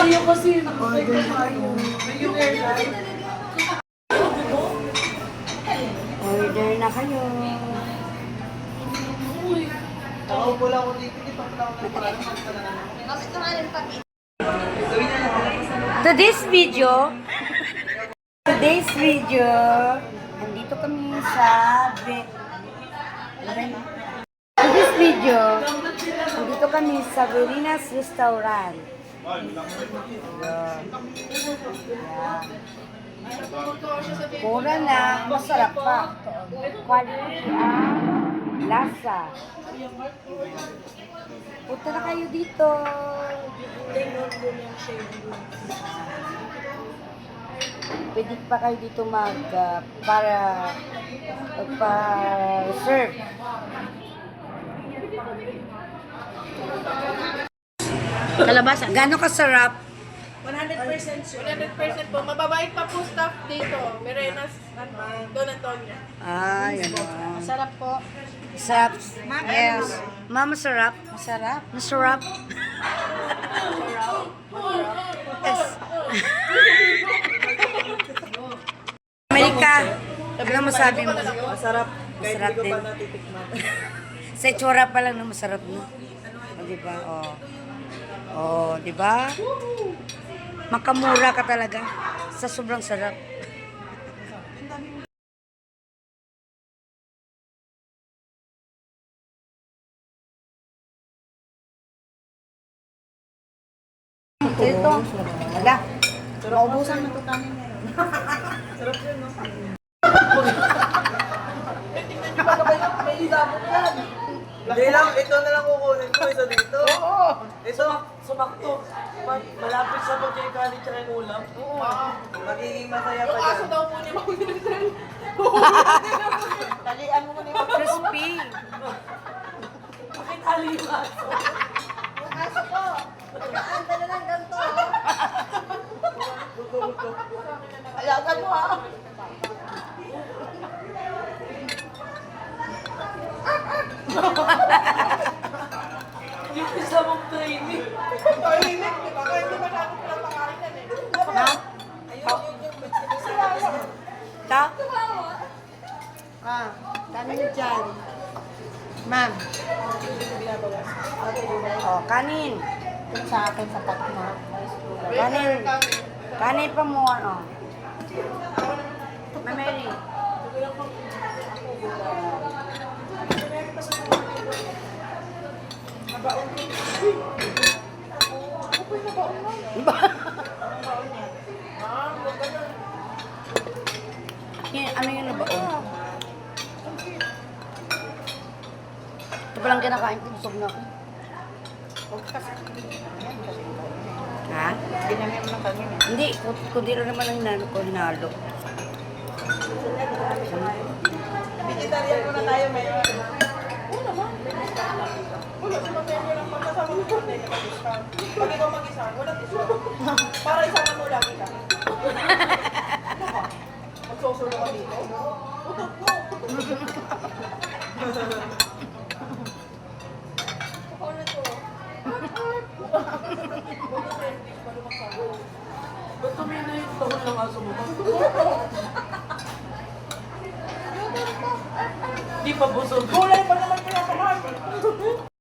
tayo kasi nakapagod tayo. Order na kayo. Nakaupo lang ako dito. Dito lang ako parang Today's video, nandito kami sa Today's video, nandito kami sa Verina's Restaurant. Yan. Mura na, masarap pa. Quality ang lasa. Punta na kayo dito. Pwede pa kayo dito para magpa-serve. Kalabasa. Gano'ng kasarap? 100% sure. 100% po. Mababait pa po staff dito. Mirenas, Don Antonio. Ah, yan. Masarap po. Masarap. Yes. Mama, masarap. Masarap. Masarap. Yes. Amerika, ano masabi mo? masarap. Kahit Masarap hindi ko din. pa natitikman. Sa itsura pa lang na masarap, no? O, diba? O. O, diba? Makamura ka talaga sa sobrang sarap. Ito. Wala. Maubusan na ito kanin. Sarap yun, no? Tingnan niyo ba may ilabot yan? Hindi lang, ito na lang kukunin ko. Isa dito. Oo. Ito. Sumakto. Malapit sa pag-jay kanin tsaka yung ulam. Oo. Magiging masaya pa Yung aso dyan. daw po ni Mang Dirzel. Talian mo muna yung Crispy. pakitali yung aso. Yung aso ko. Pagkaanta na lang ganito. Alagan mo ha. Yung isa mong training. Training, di ba? Kaya hindi masyado pinapakain yan eh. Ha? Ta? Ah, dami nyo dyan. Ma'am. Oh, kanin. Sa akin, sapat na. Kanin. Kanin pa mo, ano. Ma'am Mary. Ano yun na ba? Ito palang kinakain ko, busog na ako. Ha? Dinami mo ng kanin eh. Hindi, kundi rin naman ang hinalo ko, hinalo. Vegetarian muna tayo ngayon. Oo naman. Wala si Mamember lang magkasama mo sa nila mag-discount. Pag ikaw mag-isa, wala discount. Para isama mo lagi ka. Ano ka? Magsusulo ka dito? Utot mo! Ano to? Ba't tumina yung tahon ng aso mo? Di pa busog.